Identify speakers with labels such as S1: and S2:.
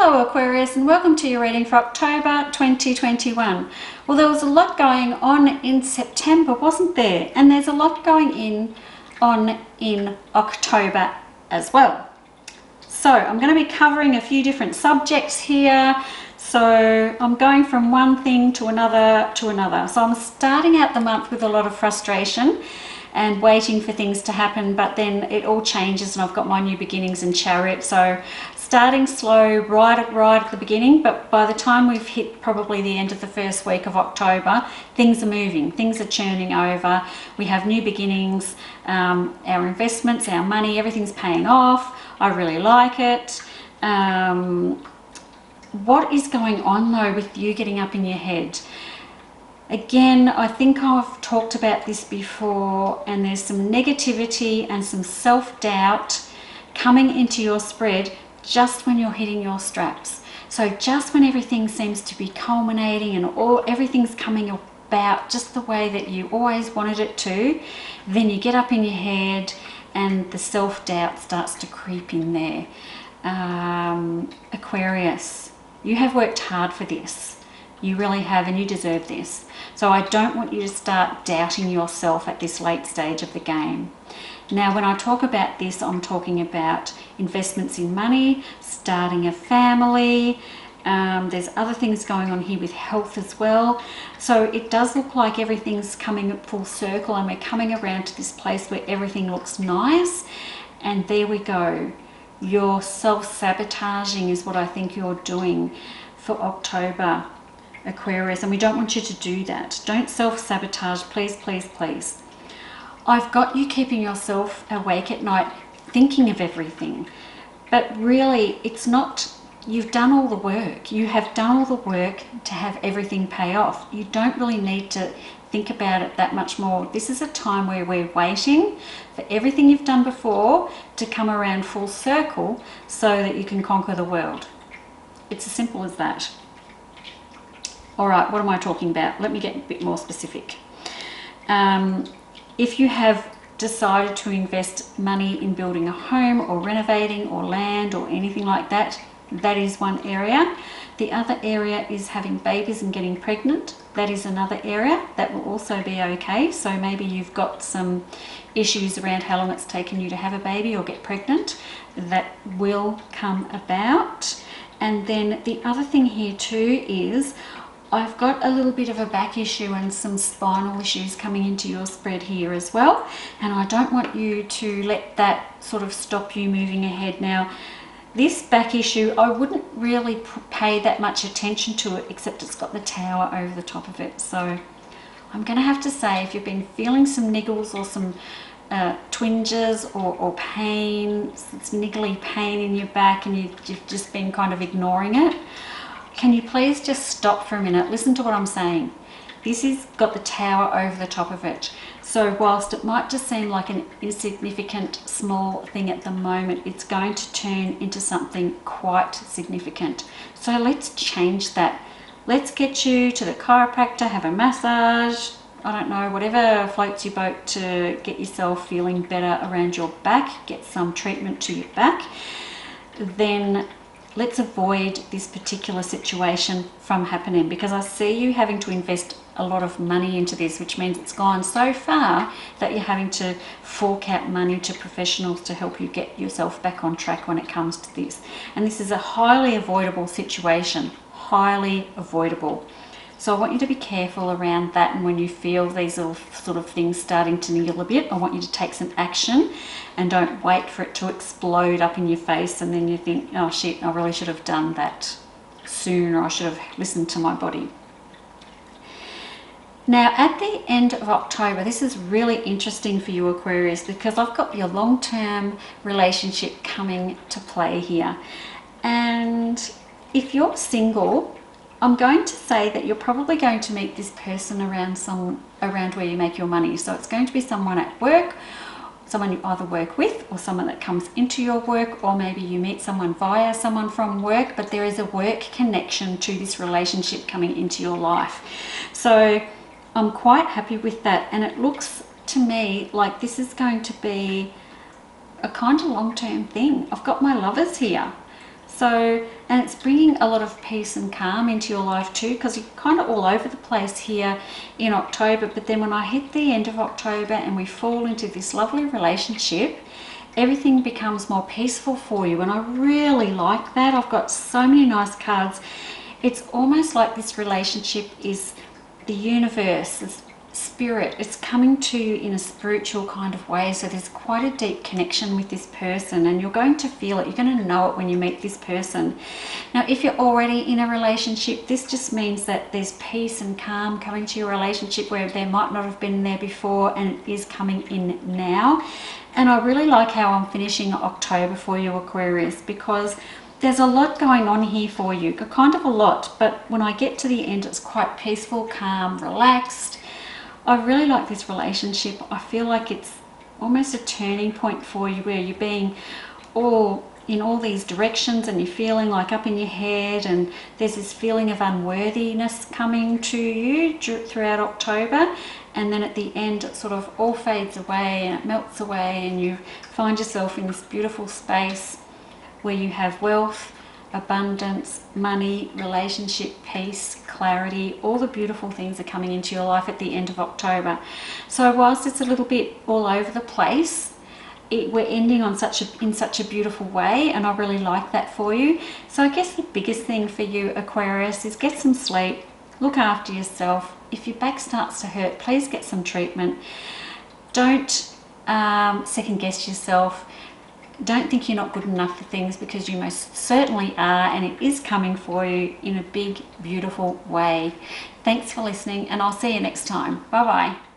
S1: Hello Aquarius, and welcome to your reading for October 2021. Well, there was a lot going on in September, wasn't there? And there's a lot going on in October as well. So I'm going to be covering a few different subjects here. So I'm going from one thing to another to another. So I'm starting out the month with a lot of frustration and waiting for things to happen, but then it all changes and I've got my new beginnings in Chariot. So starting slow right at the beginning, but by the time we've hit probably the end of the first week of October, things are moving, things are churning over. We have new beginnings, our investments, our money, everything's paying off. I really like it. What is going on though with you getting up in your head? Again, I think I've talked about this before, and there's some negativity and some self-doubt coming into your spread just when you're hitting your straps. So just when everything seems to be culminating and everything's coming about just the way that you always wanted it to, then you get up in your head and the self-doubt starts to creep in there. Aquarius, you have worked hard for this. You really have, and you deserve this. So I don't want you to start doubting yourself at this late stage of the game. Now, when I talk about this, I'm talking about investments in money, starting a family. There's other things going on here with health as well. So it does look like everything's coming full circle, and we're coming around to this place where everything looks nice. And there we go. You're self-sabotaging is what I think you're doing for October, Aquarius, and we don't want you to do that. Don't self-sabotage, please, please, please. I've got you keeping yourself awake at night thinking of everything, but really it's not. You've done all the work. You have done all the work to have everything pay off. You don't really need to think about it that much more. This is a time where we're waiting for everything you've done before to come around full circle so that you can conquer the world. It's as simple as that. All right, what am I talking about? Let me get a bit more specific. If you have decided to invest money in building a home or renovating or land or anything like that, that is one area. The other area is having babies and getting pregnant. That is another area that will also be okay. So maybe you've got some issues around how long it's taken you to have a baby or get pregnant. That will come about. And then the other thing here too is I've got a little bit of a back issue and some spinal issues coming into your spread here as well. And I don't want you to let that sort of stop you moving ahead. Now, this back issue, I wouldn't really pay that much attention to it, except it's got the tower over the top of it. So I'm going to have to say, if you've been feeling some niggles or some twinges or pain, it's niggly pain in your back, and you've just been kind of ignoring it, can you please just stop for a minute? Listen to what I'm saying. This has got the tower over the top of it. So whilst it might just seem like an insignificant small thing at the moment, it's going to turn into something quite significant. So let's change that. Let's get you to the chiropractor, have a massage, I don't know, whatever floats your boat to get yourself feeling better around your back, get some treatment to your back. Then let's avoid this particular situation from happening, because I see you having to invest a lot of money into this, which means it's gone so far that you're having to fork out money to professionals to help you get yourself back on track when it comes to this. And this is a highly avoidable situation, highly avoidable. So I want you to be careful around that, and when you feel these little sort of things starting to niggle a bit, I want you to take some action and don't wait for it to explode up in your face and then you think, oh shit, I really should have done that sooner, I should have listened to my body. Now at the end of October, this is really interesting for you Aquarius, because I've got your long-term relationship coming to play here. And if you're single, I'm going to say that you're probably going to meet this person around where you make your money. So it's going to be someone at work, someone you either work with, or someone that comes into your work, or maybe you meet someone via someone from work, but there is a work connection to this relationship coming into your life. So I'm quite happy with that, and it looks to me like this is going to be a kind of long-term thing. I've got my lovers here. So, and it's bringing a lot of peace and calm into your life too, because you're kind of all over the place here in October. But then when I hit the end of October and we fall into this lovely relationship, everything becomes more peaceful for you. And I really like that. I've got so many nice cards. It's almost like this relationship is the universe, it's spirit. It's coming to you in a spiritual kind of way. So there's quite a deep connection with this person, and you're going to feel it. You're going to know it when you meet this person. Now, if you're already in a relationship, this just means that there's peace and calm coming to your relationship where there might not have been there before, and it is coming in now. And I really like how I'm finishing October for you, Aquarius, because there's a lot going on here for you, kind of a lot, but when I get to the end, it's quite peaceful, calm, relaxed. I really like this relationship. I feel like it's almost a turning point for you, where you're being all in all these directions and you're feeling like up in your head, and there's this feeling of unworthiness coming to you throughout October, and then at the end it sort of all fades away and it melts away, and you find yourself in this beautiful space where you have wealth, abundance, money, relationship, peace, clarity. All the beautiful things are coming into your life at the end of October. So whilst it's a little bit all over the place, we're ending on in such a beautiful way, and I really like that for you. So I guess the biggest thing for you, Aquarius, is get some sleep, look after yourself. If your back starts to hurt, please get some treatment. Don't second guess yourself. Don't think you're not good enough for things, because you most certainly are, and it is coming for you in a big, beautiful way. Thanks for listening, and I'll see you next time. Bye bye.